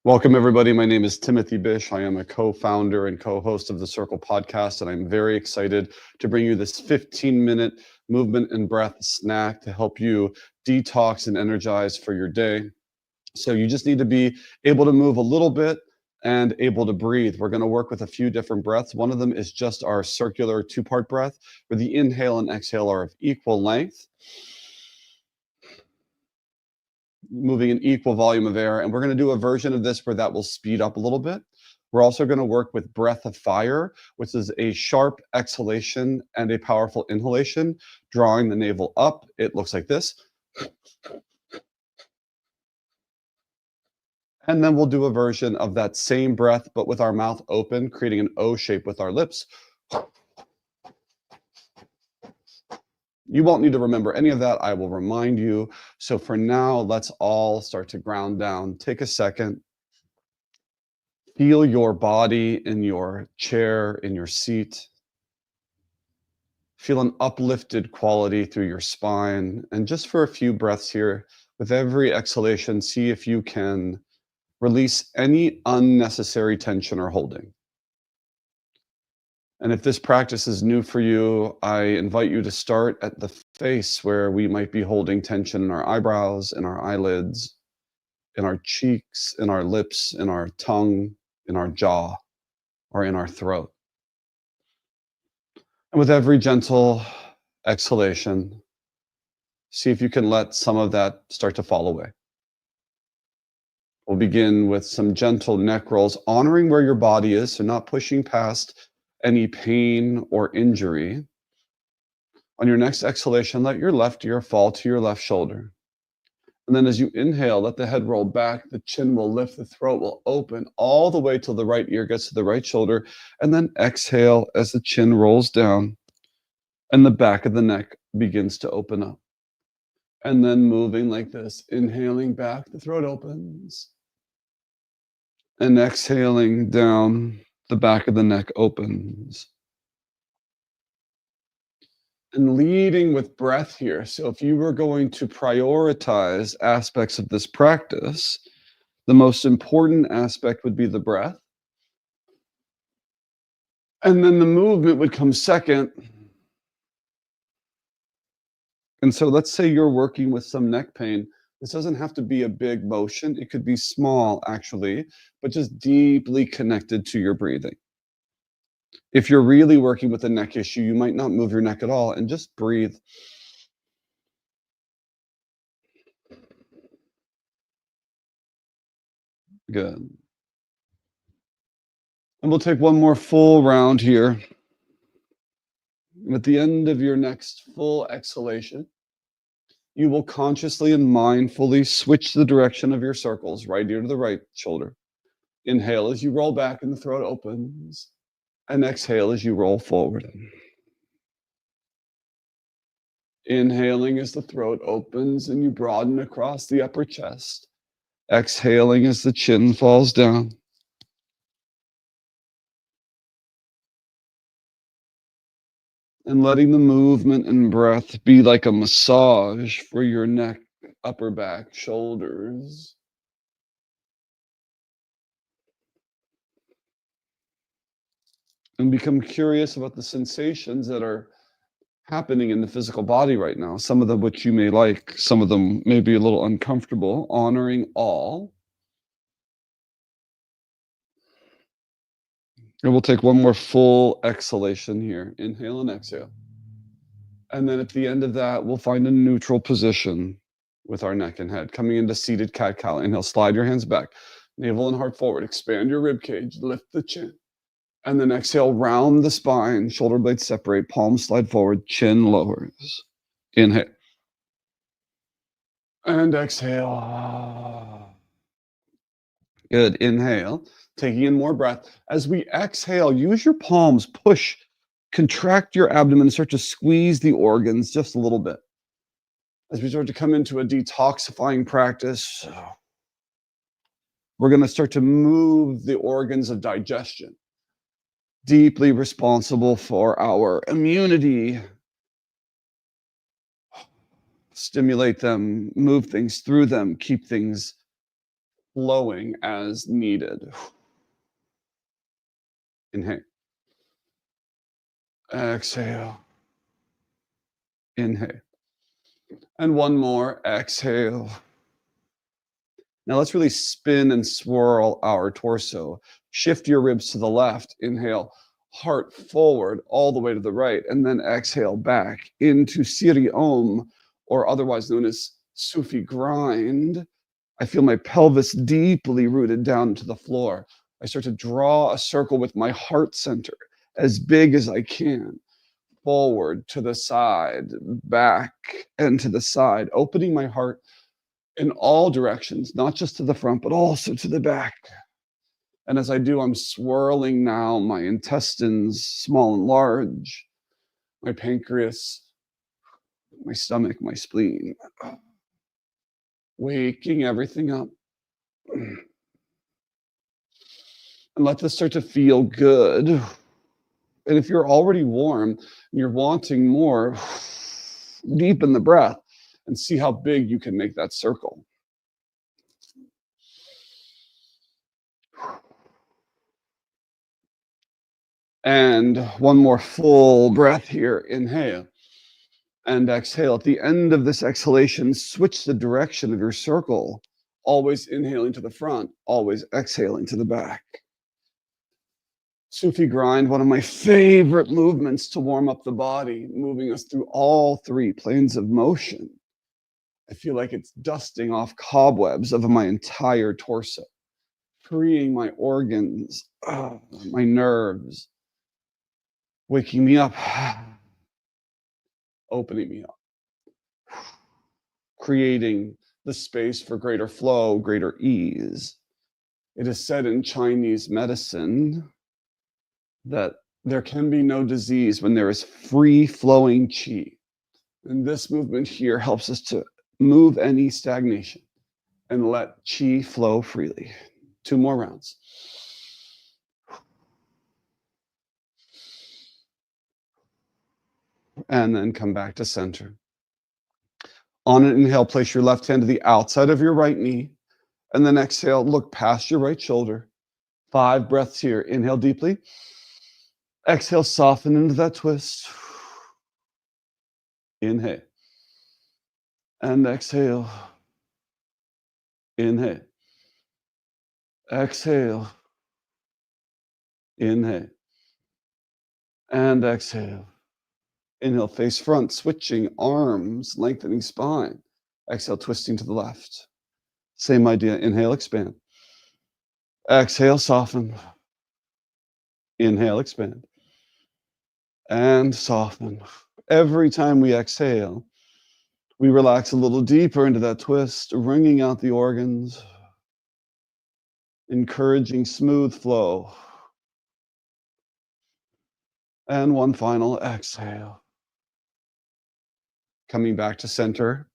Welcome, everybody. My name is Timothy Bish. I am a co-founder and co-host of the Circle podcast, and I'm very excited to bring you this 15-minute movement and breath snack to help you detox and energize for your day. So you just need to be able to move a little bit and able to breathe. We're going to work with a few different breaths. One of them is just our circular two-part breath, where the inhale and exhale are of equal length, moving an equal volume of air. And we're going to do a version of this where that will speed up a little bit. We're also going to work with breath of fire, which is a sharp exhalation and a powerful inhalation, drawing the navel up. It looks like this. And then we'll do a version of that same breath, but with our mouth open, creating an O shape with our lips. You won't need to remember any of that. I will remind you. So for now, let's all start to ground down. Take a second. Feel your body in your chair, in your seat. Feel an uplifted quality through your spine. And just for a few breaths here, with every exhalation, see if you can release any unnecessary tension or holding. And if this practice is new for you, I invite you to start at the face, where we might be holding tension in our eyebrows, in our eyelids, in our cheeks, in our lips, in our tongue, in our jaw, or in our throat. And with every gentle exhalation, see if you can let some of that start to fall away. We'll begin with some gentle neck rolls, honoring where your body is, so not pushing past any pain or injury. On your next exhalation, let your left ear fall to your left shoulder. And then as you inhale, let the head roll back, the chin will lift, the throat will open all the way till the right ear gets to the right shoulder. And then exhale as the chin rolls down and the back of the neck begins to open up. And then moving like this, inhaling back, the throat opens. And exhaling down, the back of the neck opens. And leading with breath here. So if you were going to prioritize aspects of this practice, the most important aspect would be the breath. And then the movement would come second. And so let's say you're working with some neck pain. This doesn't have to be a big motion. It could be small, actually, but just deeply connected to your breathing. If you're really working with a neck issue, you might not move your neck at all and just breathe. Good. And we'll take one more full round here. At the end of your next full exhalation, you will consciously and mindfully switch the direction of your circles, right ear to the right shoulder. Inhale as you roll back and the throat opens, and exhale as you roll forward. Inhaling as the throat opens and you broaden across the upper chest. Exhaling as the chin falls down. And letting the movement and breath be like a massage for your neck, upper back, shoulders. And become curious about the sensations that are happening in the physical body right now. Some of them which you may like, some of them may be a little uncomfortable, honoring all. And we'll take one more full exhalation here. Inhale and exhale. And then at the end of that, we'll find a neutral position with our neck and head. Coming into seated cat-cow. Inhale, slide your hands back. Navel and heart forward. Expand your rib cage. Lift the chin. And then exhale, round the spine. Shoulder blades separate. Palms slide forward. Chin lowers. Inhale. And exhale. Good. Inhale. Taking in more breath. As we exhale, use your palms. Push. Contract your abdomen. Start to squeeze the organs just a little bit. As we start to come into a detoxifying practice, we're going to start to move the organs of digestion, deeply responsible for our immunity. Stimulate them, move things through them, keep things flowing as needed. Inhale. Exhale. Inhale. And one more. Exhale. Now let's really spin and swirl our torso. Shift your ribs to the left. Inhale. Heart forward all the way to the right. And then exhale back into Siri Om, or otherwise known as Sufi grind. I feel my pelvis deeply rooted down to the floor. I start to draw a circle with my heart center as big as I can, forward, to the side, back, and to the side, opening my heart in all directions, not just to the front, but also to the back. And as I do, I'm swirling now my intestines, small and large, my pancreas, my stomach, my spleen, waking everything up. And let this start to feel good. And if you're already warm and you're wanting more, deepen the breath and see how big you can make that circle. And one more full breath here. Inhale and exhale. At the end of this exhalation, switch the direction of your circle. Always inhaling to the front, always exhaling to the back. Sufi grind, one of my favorite movements to warm up the body, moving us through all three planes of motion. I feel like it's dusting off cobwebs of my entire torso, freeing my organs, my nerves, waking me up, opening me up, creating the space for greater flow, greater ease. It is said in Chinese medicine that there can be no disease when there is free flowing qi. And this movement here helps us to move any stagnation and let qi flow freely. 2 more rounds. And then come back to center. On an inhale, place your left hand to the outside of your right knee. And then exhale, look past your right shoulder. 5 breaths here. Inhale deeply. Exhale, soften into that twist. Inhale. And exhale. Inhale. Exhale. Inhale. And exhale. Inhale, face front, switching arms, lengthening spine. Exhale, twisting to the left. Same idea. Inhale, expand. Exhale, soften. Inhale, expand. And soften. Every time we exhale, we relax a little deeper into that twist, wringing out the organs, encouraging smooth flow. And one final exhale. Coming back to center,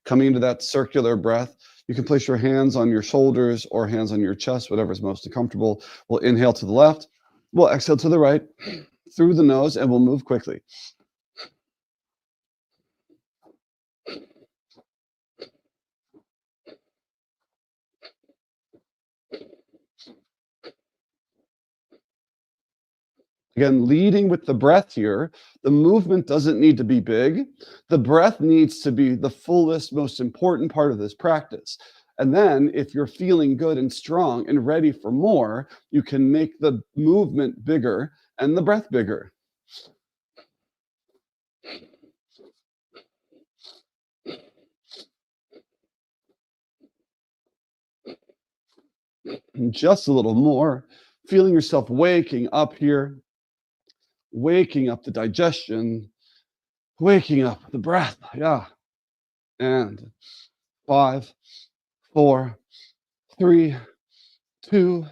coming into that circular breath. You can place your hands on your shoulders or hands on your chest, whatever's most comfortable. We'll inhale to the left. We'll exhale to the right through the nose, and we'll move quickly. Again, leading with the breath here. The movement doesn't need to be big. The breath needs to be the fullest, most important part of this practice. And then if you're feeling good and strong and ready for more, you can make the movement bigger and the breath bigger. And just a little more, feeling yourself waking up here, waking up the digestion, waking up the breath. Yeah. And 5, 4, 3, 2,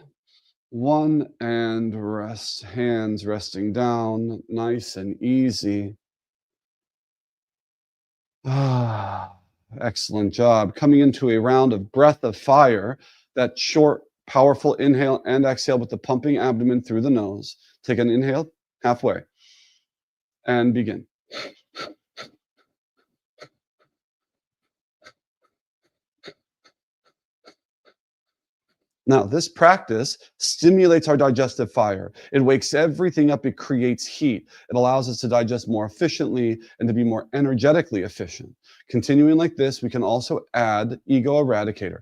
1, and rest. Hands resting down, nice and easy. Excellent job. Coming into a round of breath of fire, that short, powerful inhale and exhale with the pumping abdomen through the nose. Take an inhale, halfway, and begin. Now, this practice stimulates our digestive fire. It wakes everything up. It creates heat. It allows us to digest more efficiently and to be more energetically efficient. Continuing like this, we can also add ego eradicator.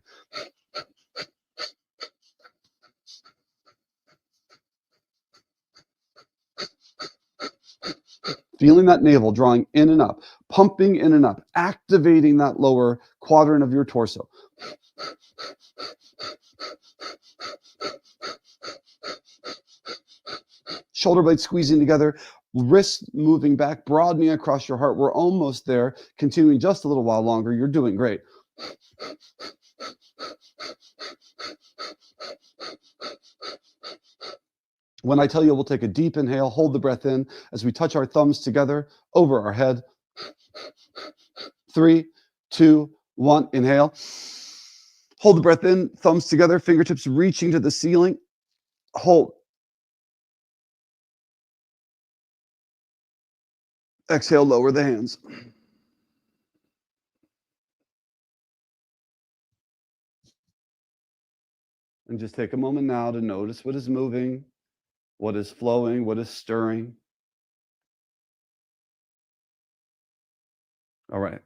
Feeling that navel drawing in and up, pumping in and up, activating that lower quadrant of your torso. Shoulder blades squeezing together, wrists moving back, broadening across your heart. We're almost there. Continuing just a little while longer. You're doing great. When I tell you, we'll take a deep inhale, hold the breath in as we touch our thumbs together over our head. 3, 2, 1, inhale. Hold the breath in, thumbs together, fingertips reaching to the ceiling. Hold. Exhale, lower the hands. And just take a moment now to notice what is moving, what is flowing, what is stirring. All right,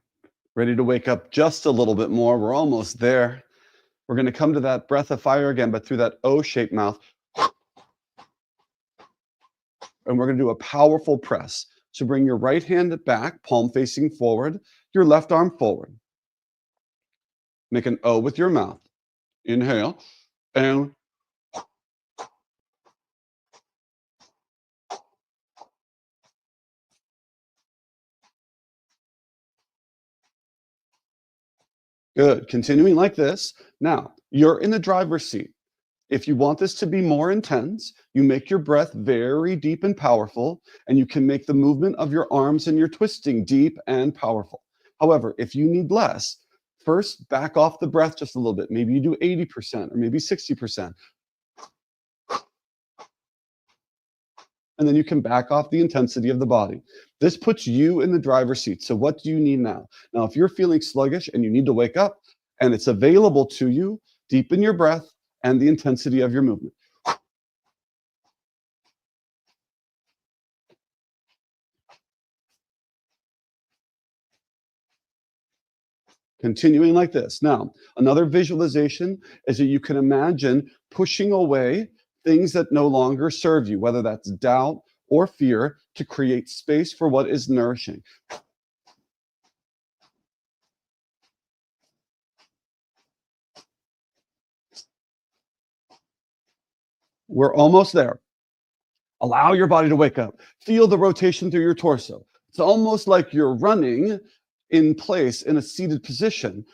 ready to wake up just a little bit more. We're almost there. We're going to come to that breath of fire again, but through that O-shaped mouth. And we're going to do a powerful press. So bring your right hand back, palm facing forward, your left arm forward. Make an O with your mouth. Inhale, and good. Continuing like this. Now, you're in the driver's seat. If you want this to be more intense, you make your breath very deep and powerful, and you can make the movement of your arms and your twisting deep and powerful. However, if you need less, first back off the breath just a little bit. Maybe you do 80% or maybe 60%. And then you can back off the intensity of the body. This puts you in the driver's seat. So what do you need now? Now, if you're feeling sluggish and you need to wake up and it's available to you, deepen your breath and the intensity of your movement. Continuing like this. Now, another visualization is that you can imagine pushing away things that no longer serve you, whether that's doubt or fear, to create space for what is nourishing. We're almost there. Allow your body to wake up. Feel the rotation through your torso. It's almost like you're running in place in a seated position.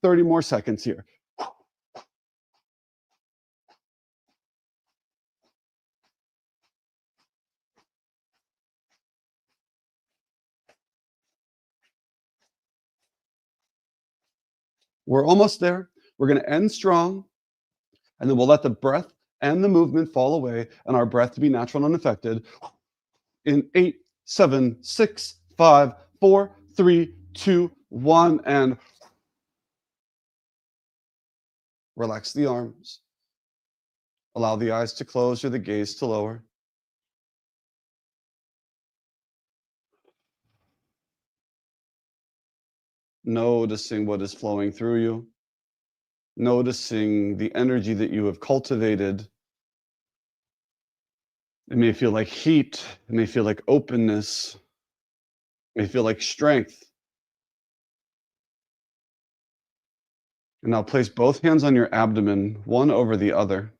30 more seconds here. We're almost there. We're going to end strong, and then we'll let the breath and the movement fall away and our breath to be natural and unaffected. In 8, 7, 6, 5, 4, 3, 2, 1, and relax the arms. Allow the eyes to close or the gaze to lower. Noticing what is flowing through you. Noticing the energy that you have cultivated. It may feel like heat. It may feel like openness. It may feel like strength. And now place both hands on your abdomen, one over the other.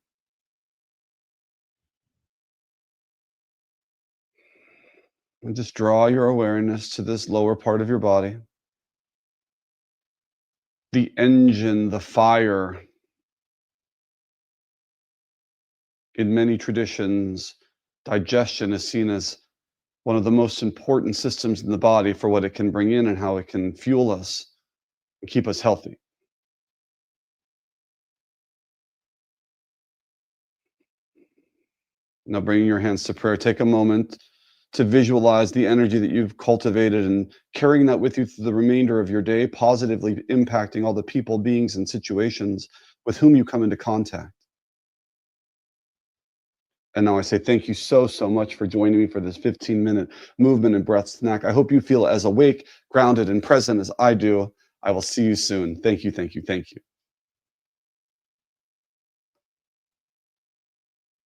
And just draw your awareness to this lower part of your body. The engine, the fire. In many traditions, digestion is seen as one of the most important systems in the body for what it can bring in and how it can fuel us and keep us healthy. Now, bringing your hands to prayer, take a moment to visualize the energy that you've cultivated and carrying that with you through the remainder of your day, positively impacting all the people, beings, and situations with whom you come into contact. And now I say thank you so, so much for joining me for this 15-minute movement and breath snack. I hope you feel as awake, grounded, and present as I do. I will see you soon. Thank you, thank you, thank you.